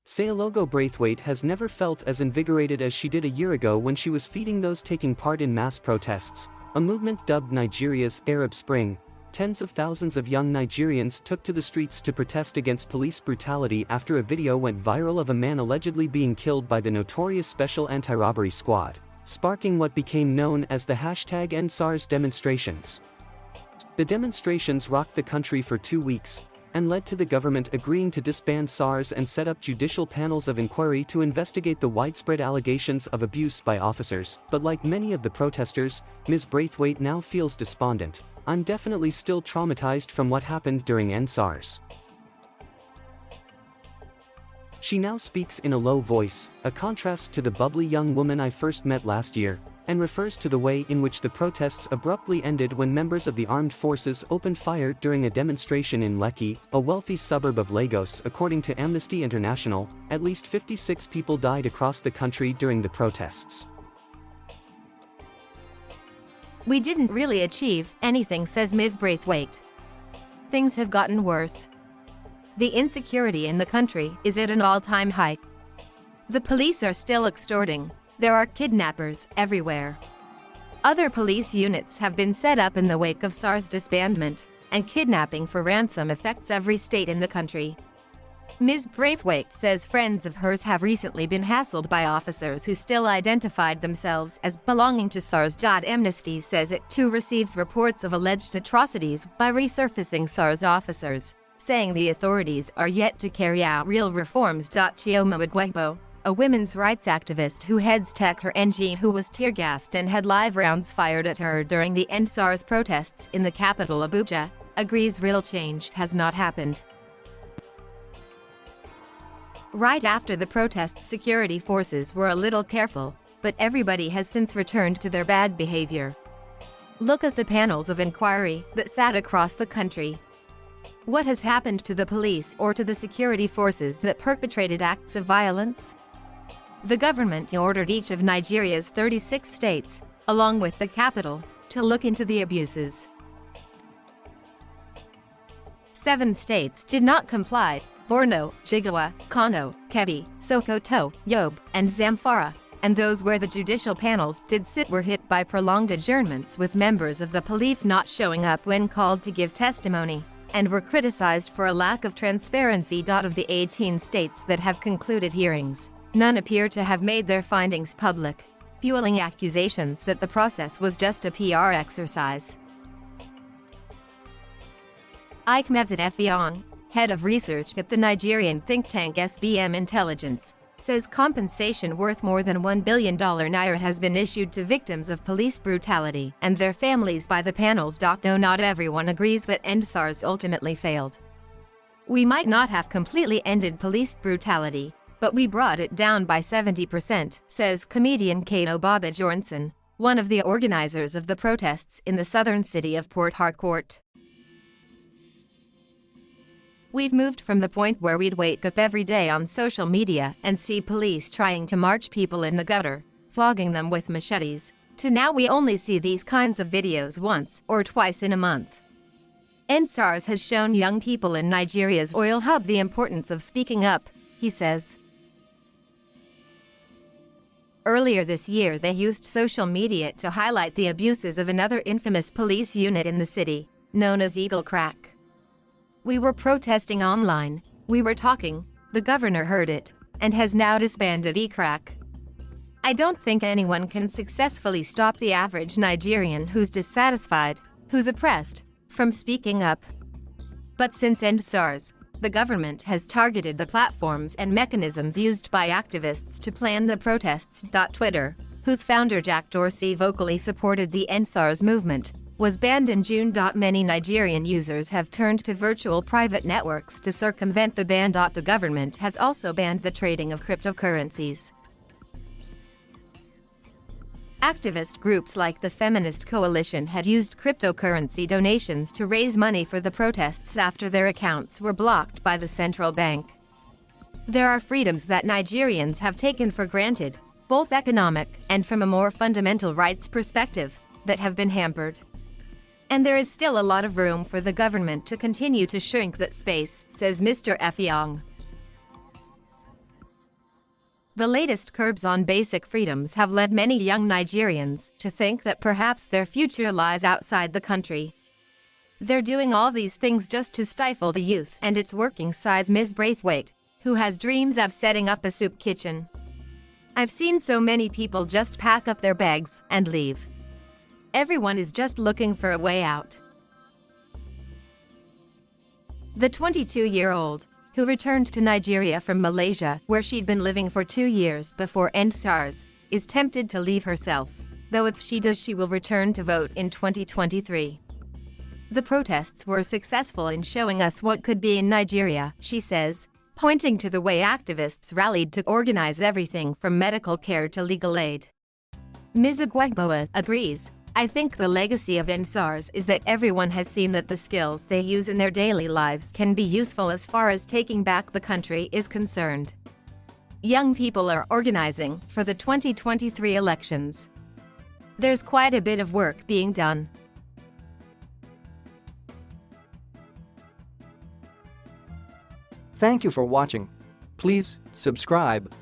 Seyilogo Braithwaite has never felt as invigorated as she did a year ago when she was feeding those taking part in mass protests, a movement dubbed Nigeria's Arab Spring. Tens of thousands of young Nigerians took to the streets to protest against police brutality after a video went viral of a man allegedly being killed by the notorious Special Anti-Robbery Squad, sparking what became known as the #EndSARS demonstrations. The demonstrations rocked the country for 2 weeks, and led to the government agreeing to disband SARS and set up judicial panels of inquiry to investigate the widespread allegations of abuse by officers. But like many of the protesters, Ms. Braithwaite now feels despondent. "I'm definitely still traumatized from what happened during EndSARS." She now speaks in a low voice, a contrast to the bubbly young woman I first met last year, and refers to the way in which the protests abruptly ended when members of the armed forces opened fire during a demonstration in Lekki, a wealthy suburb of Lagos. According to Amnesty International, at least 56 people died across the country during the protests. "We didn't really achieve anything," says Ms. Braithwaite. "Things have gotten worse. The insecurity in the country is at an all-time high. The police are still extorting. There are kidnappers everywhere. Other police units have been set up in the wake of SARS disbandment, and kidnapping for ransom affects every state in the country." Ms. Braithwaite says friends of hers have recently been hassled by officers who still identified themselves as belonging to SARS. Amnesty says it too receives reports of alleged atrocities by resurfacing SARS officers, saying the authorities are yet to carry out real reforms. Chioma Agwegbo, a women's rights activist who heads Tech Her NG, who was tear-gassed and had live rounds fired at her during the EndSARS protests in the capital Abuja, agrees real change has not happened. Right after the protests, security forces were a little careful, but everybody has since returned to their bad behavior. Look at the panels of inquiry that sat across the country. What has happened to the police or to the security forces that perpetrated acts of violence? The government ordered each of Nigeria's 36 states, along with the capital, to look into the abuses. 7 states did not comply: Borno, Jigawa, Kano, Kebbi, Sokoto, Yobe, and Zamfara, and those where the judicial panels did sit were hit by prolonged adjournments, with members of the police not showing up when called to give testimony, and were criticized for a lack of transparency. Of the 18 states that have concluded hearings, none appear to have made their findings public, fueling accusations that the process was just a PR exercise. Ike Mezet-Effiong, head of research at the Nigerian think tank SBM Intelligence, says compensation worth more than $1 billion naira has been issued to victims of police brutality and their families by the panels. Though not everyone agrees that EndSARS ultimately failed. "We might not have completely ended police brutality, but we brought it down by 70%, says comedian Kato Baba Jornson, one of the organizers of the protests in the southern city of Port Harcourt. "We've moved from the point where we'd wake up every day on social media and see police trying to march people in the gutter, flogging them with machetes, to now we only see these kinds of videos once or twice in a month." EndSARS has shown young people in Nigeria's oil hub the importance of speaking up, he says. Earlier this year, they used social media to highlight the abuses of another infamous police unit in the city, known as Eagle Crack. "We were protesting online, we were talking, the governor heard it, and has now disbanded E-Crack. I don't think anyone can successfully stop the average Nigerian who's dissatisfied, who's oppressed, from speaking up. But since EndSARS, the government has targeted the platforms and mechanisms used by activists to plan the protests." Twitter, whose founder Jack Dorsey vocally supported the EndSARS movement, was banned in June. Many Nigerian users have turned to virtual private networks to circumvent the ban. The government has also banned the trading of cryptocurrencies. Activist groups like the Feminist Coalition had used cryptocurrency donations to raise money for the protests after their accounts were blocked by the central bank. There are freedoms that Nigerians have taken for granted, both economic and from a more fundamental rights perspective, that have been hampered. And there is still a lot of room for the government to continue to shrink that space, says Mr. Effiong. The latest curbs on basic freedoms have led many young Nigerians to think that perhaps their future lies outside the country. They're doing all these things just to stifle the youth, and it's working, says Ms. Braithwaite, who has dreams of setting up a soup kitchen. I've seen so many people just pack up their bags and leave. Everyone is just looking for a way out. The 22-year-old, who returned to Nigeria from Malaysia, where she'd been living for 2 years before EndSARS, is tempted to leave herself, though if she does, she will return to vote in 2023. The protests were successful in showing us what could be in Nigeria, she says, pointing to the way activists rallied to organize everything from medical care to legal aid. Ms. Agwegboa agrees. I think the legacy of EndSARS is that everyone has seen that the skills they use in their daily lives can be useful as far as taking back the country is concerned. Young people are organizing for the 2023 elections. There's quite a bit of work being done. Thank you for watching. Please subscribe.